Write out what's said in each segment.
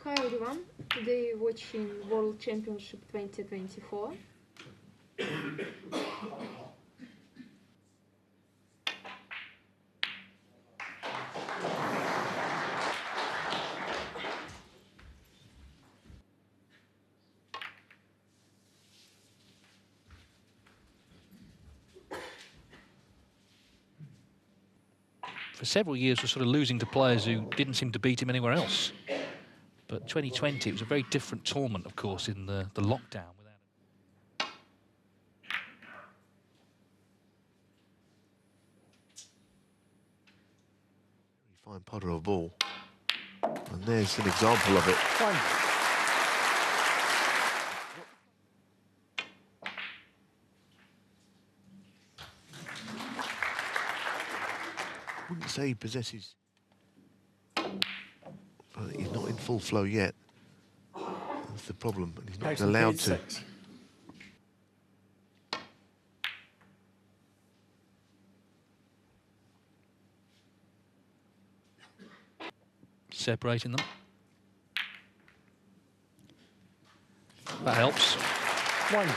Hi everyone, today watching World Championship 2024. For several years was sort of losing to players who didn't seem to beat him anywhere else. But 2020, it was a very different tournament, of course, in the lockdown. Fine putter of ball. And there's an example of it. Fine. Wouldn't say he possesses, but he's not in full flow yet. That's the problem, and he's not allowed to. Separating them. That helps. One.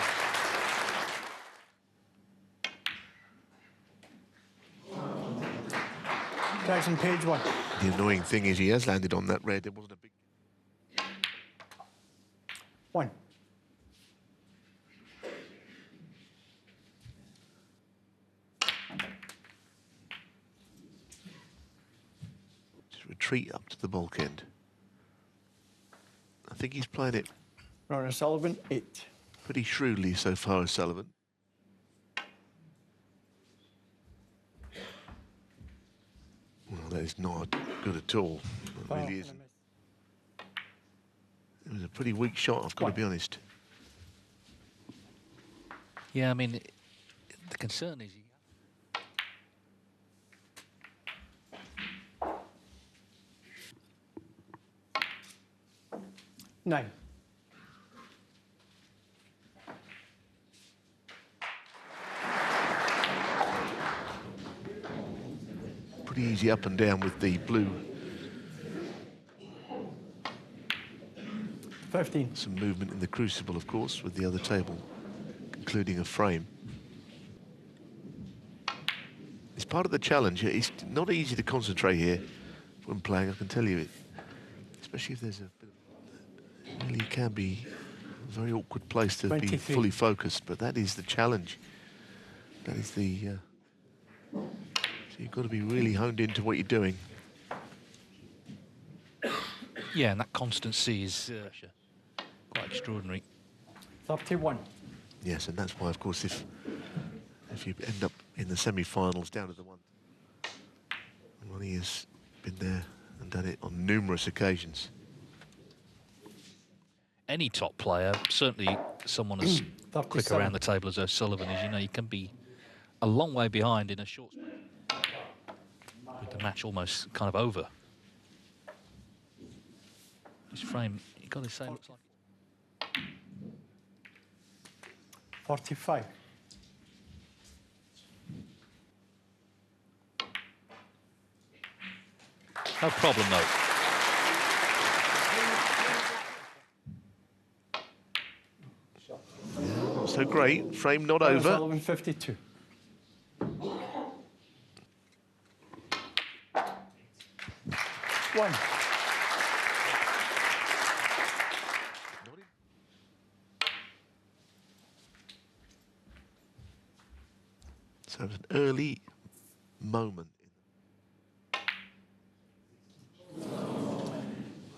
Jackson, page one. The annoying thing is he has landed on that red. It wasn't a big... One. Just retreat up to the bulk end. I think he's playing it Ronnie O'Sullivan, 8. pretty shrewdly so far, O'Sullivan. Well, that is not good at all. It really isn't. It was a pretty weak shot, I've got to be honest. Yeah, I mean, the concern is... 9. Pretty easy up and down with the blue. 15. Some movement in the crucible, of course, with the other table, including a frame. It's part of the challenge. It's not easy to concentrate here when playing, I can tell you it. Especially if there's a bit of, it really can be a very awkward place to 23. be fully focused, but that is the challenge. That is the... so you've got to be really honed into what you're doing. Yeah, and that constancy is quite extraordinary. 31. Yes, and that's why, of course, if you end up in the semi-finals down to the one, Ronnie has been there and done it on numerous occasions. Any top player, certainly someone as quick around the table as O'Sullivan is, you know, you can be a long way behind in a short space, with the match almost kind of over. This frame, you've got to say, looks like 45. no problem, though. Not so great. Frame not over. O'Sullivan, 52. One. So it was an early moment.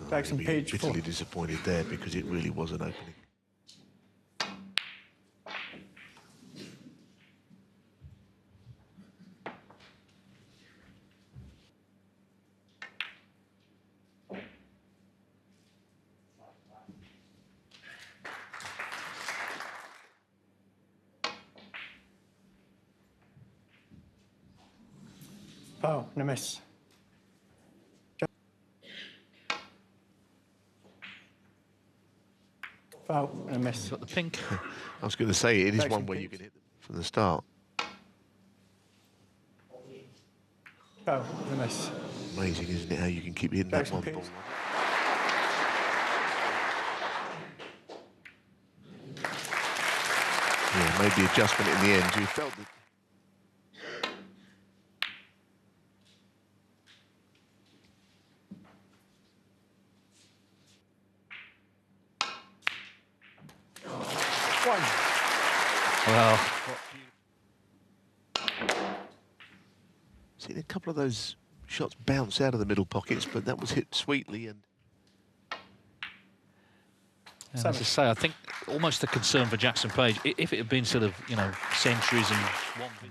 Jackson, page 4. Bitterly disappointed there because it really was an opening. Foul and a miss. Foul and a miss. Got the pink. I was going to say, it is Jackson, one where you can hit them from the start. Foul and a miss. Amazing, isn't it, how you can keep hitting that Jackson, one ball. please. made the adjustment in the end. You felt that. One. Well, Seen a couple of those shots bounce out of the middle pockets, but that was hit sweetly. And as I say, I think almost a concern for Jackson Page. If it had been sort of, you know, centuries and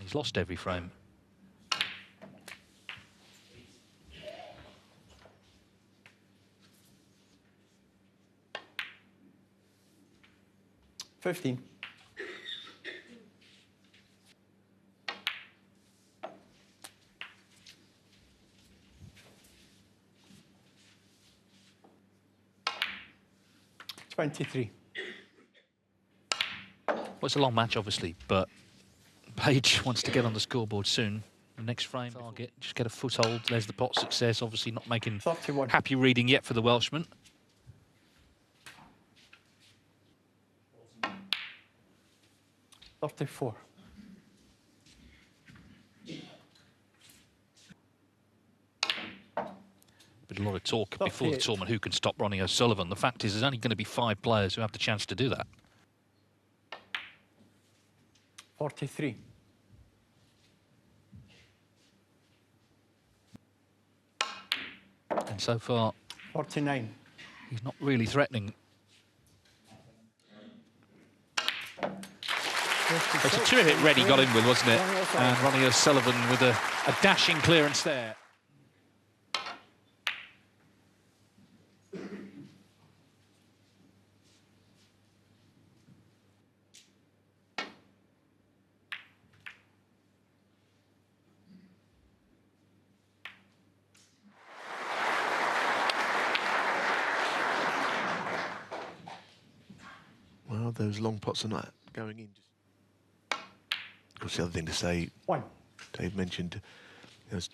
he's lost every frame. $15. $23. Well, it's a long match, obviously, but Page wants to get on the scoreboard soon. The next frame target, just get a foothold. There's the pot success. Obviously, not making 31. happy reading yet for the Welshman. $34. But a lot of talk before the tournament, who can stop Ronnie O'Sullivan? The fact is, there's only going to be 5 players who have the chance to do that. 43. And so far, 49. he's not really threatening. It's a two-hit red he got in with, wasn't it? And Ronnie O'Sullivan with a dashing clearance there. well, those long pots are not going in. Of course, the other thing to say, One. Dave mentioned there's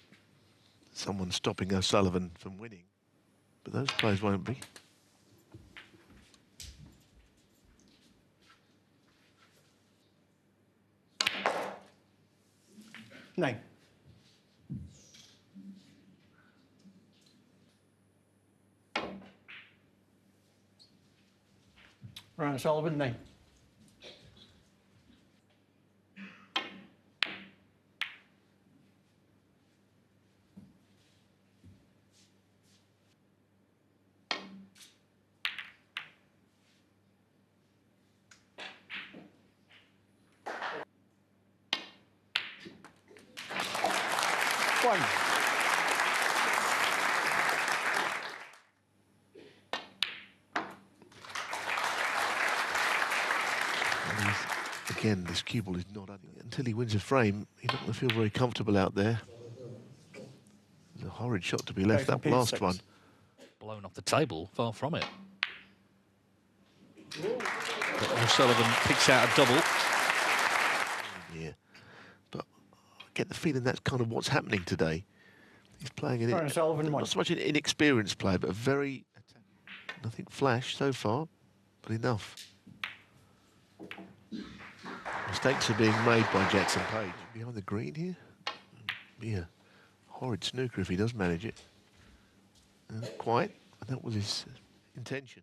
someone stopping O'Sullivan from winning, but those players won't be. Nine. Ronnie O'Sullivan, 9. One. Again, this cue ball is not until he wins a frame. He's not going to feel very comfortable out there. There's a horrid shot to be left. That last one. Blown off the table, far from it. But O'Sullivan picks out a double. Yeah, but I get the feeling that's kind of what's happening today. He's playing an not so much an inexperienced player, but a very nothing flash so far, but enough. Mistakes are being made by Jackson Page. Behind the green here? Be a horrid snooker if he does manage it. Not quite, and that was his intention.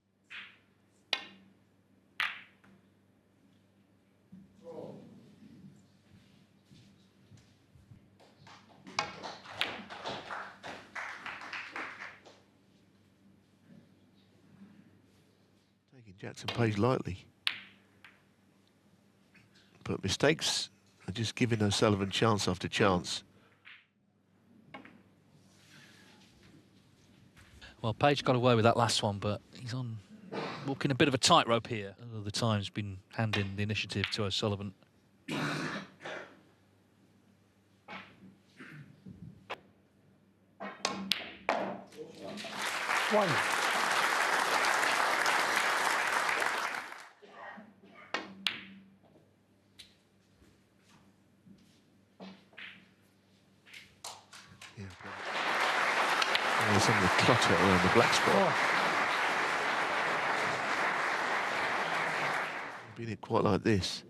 Taking Jackson Page lightly. But mistakes are just giving O'Sullivan chance after chance. Well, Page got away with that last one, but he's walking a bit of a tightrope here. Other times been handing the initiative to O'Sullivan. One. Some of the clutter around the black spot. Been it quite like this.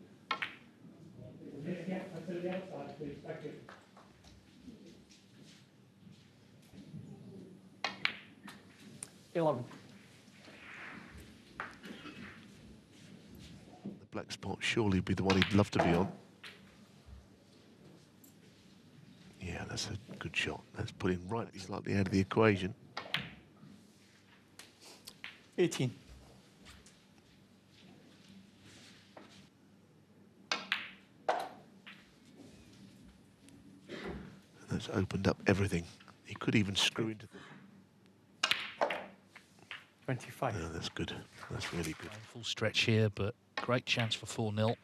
$11. The black spot surely be the one he'd love to be on. Yeah, that's a good shot. That's put him right slightly out of the equation. 18. That's opened up everything. He could even screw into the... 25. Oh, that's good. That's really good. Full stretch here, but great chance for 4-0.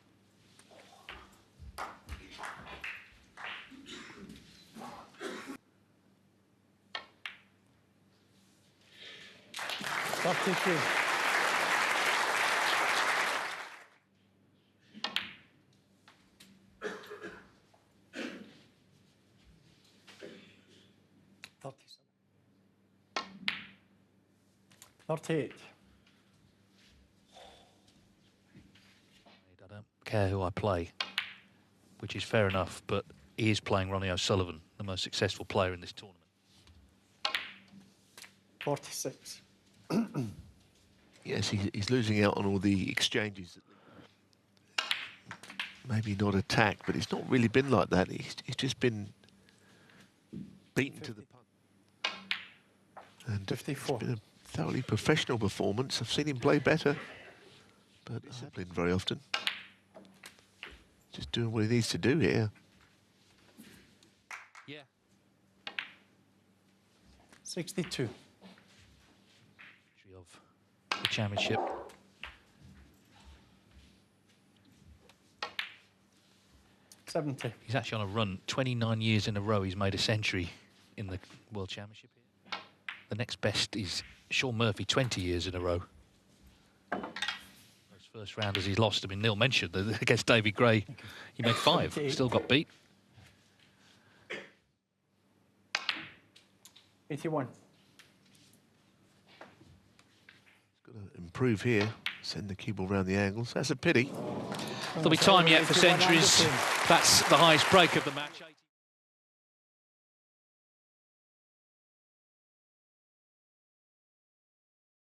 $38. I don't care who I play, which is fair enough, but he is playing Ronnie O'Sullivan, the most successful player in this tournament. 46. Yes, he's losing out on all the exchanges. Maybe not attack, but it's not really been like that. He's just been beaten to the punch. And 54. It's been a thoroughly professional performance. I've seen him play better, but it's happening very often. Just doing what he needs to do here. Yeah. 62. Of the championship. $70. He's actually on a run. 29 years in a row he's made a century in the World Championship here. The next best is Sean Murphy, 20 years in a row. Those first rounders he's lost. I mean, Neil mentioned that against David Gray, he made 5, still got beat. 81. He's got to improve here. Send the cue ball around the angles. That's a pity. There'll be time yet for centuries. That's the highest break of the match.